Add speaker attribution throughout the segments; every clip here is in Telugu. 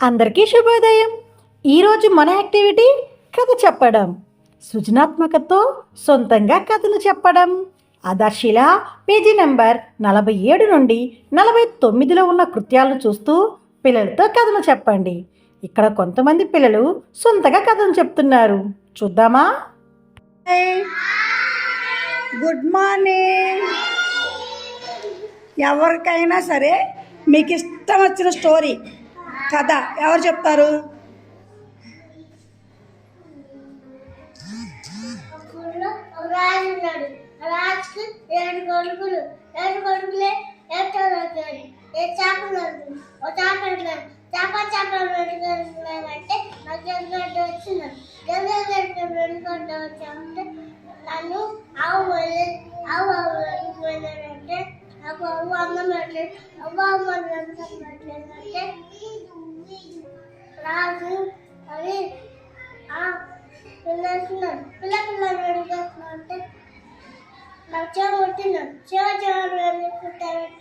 Speaker 1: అందరికీ శుభోదయం. ఈరోజు మన యాక్టివిటీ కథ చెప్పడం. సృజనాత్మకతో సొంతంగా కథను చెప్పడం. ఆదర్శిల పేజీ నెంబర్ 47 నుండి 49లో ఉన్న కృత్యాలను చూస్తూ పిల్లలతో కథను చెప్పండి. ఇక్కడ కొంతమంది పిల్లలు సొంతగా కథను చెప్తున్నారు. చూద్దామా?
Speaker 2: Good morning. ఎవరికైనా సరే మీకు ఇష్టం వచ్చిన స్టోరీ కథ ఎవరు చెప్తారు?
Speaker 3: రాజున్నాడు. రాజుకి 7 కొడుకులు. 7 కొడుకులే ఏ చేపలు ఒక చేప అంటే నాకు జగ్గడ్డ వచ్చినాడు. జగ్గడ్డ వచ్చామంటే నన్ను ఆవు పోయినాడంటే నాకు అవ్వ అన్నం పెట్టలేదు. అమ్మ పెట్టలేదంటే రాజు అది పిల్లస్తున్నాడు. పిల్లలు అడిగేస్తున్నాడంటే నాకు చెవ కొట్టినాడు. చెవ కుట్టారంటే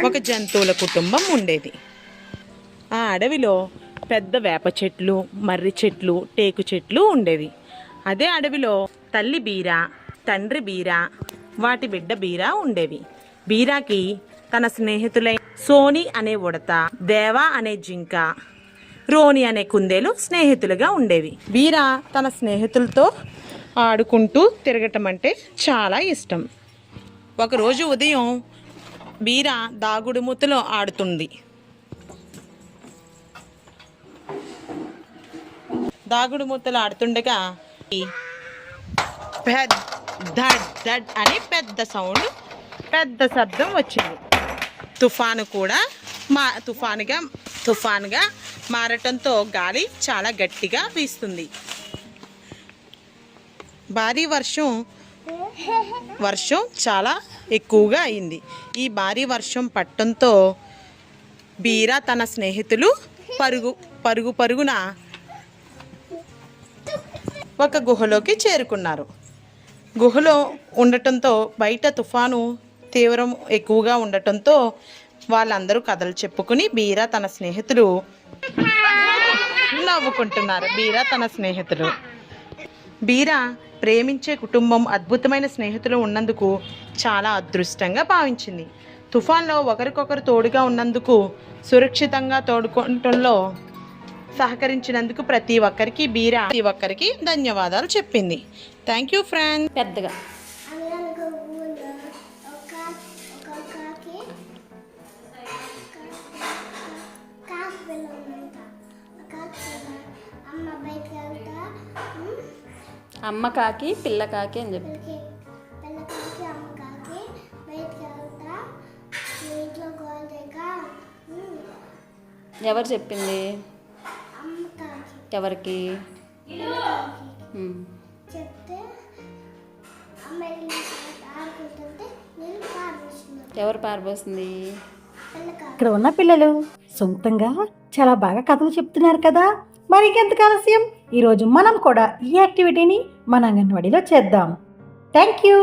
Speaker 4: ఒక జంతువుల కుటుంబం ఉండేది. ఆ అడవిలో పెద్ద వేప చెట్లు, మర్రి చెట్లు, టేకు చెట్లు ఉండేవి. అదే అడవిలో తల్లి బీర, తండ్రి బీర, వాటి బిడ్డ బీర ఉండేవి. బీరాకి తన స్నేహితులై సోని అనే ఉడత, దేవా అనే జింక, రోని అనే కుందేలు స్నేహితులుగా ఉండేవి. బీర తన స్నేహితులతో ఆడుకుంటూ తిరగటం అంటే చాలా ఇష్టం. ఒకరోజు ఉదయం బీర దాగుడుమూతలో ఆడుతుంది. దాగుడుమూతలు ఆడుతుండగా ధడ్ ధడ్ అని పెద్ద శబ్దం వచ్చింది. తుఫాను కూడా తుఫానుగా మారటంతో గాలి చాలా గట్టిగా వీస్తుంది. భారీ వర్షం చాలా ఎక్కువగా అయింది. ఈ భారీ వర్షం పట్టడంతో బీర తన స్నేహితులు పరుగున ఒక గుహలోకి చేరుకున్నారు. గుహలో ఉండటంతో బయట తుఫాను తీవ్రం ఎక్కువగా ఉండటంతో వాళ్ళందరూ కథలు చెప్పుకుని బీర తన స్నేహితులు నవ్వుకుంటున్నారు. బీర ప్రేమించే కుటుంబం, అద్భుతమైన స్నేహితులు ఉన్నందుకు చాలా అదృష్టంగా భావించింది. తుఫాన్లో ఒకరికొకరు తోడుగా ఉన్నందుకు, సురక్షితంగా తోడుకోవటంలో సహకరించినందుకు ప్రతి ఒక్కరికి ధన్యవాదాలు చెప్పింది. Thank you friend.
Speaker 1: పెద్దగా అమ్మ కాకి పిల్ల కాకి అని చెప్పి ఎవరు చెప్పింది? ఎవరికి? ఎవరు పారబోసింది? ఇక్కడ ఉన్న పిల్లలు సొంతంగా చాలా బాగా కథలు చెప్తున్నారు కదా. మరి ఇంకెంత ఆలస్యం, ఈరోజు మనం కూడా ఈ యాక్టివిటీని మన అంగన్వాడీలో చేద్దాం. Thank you.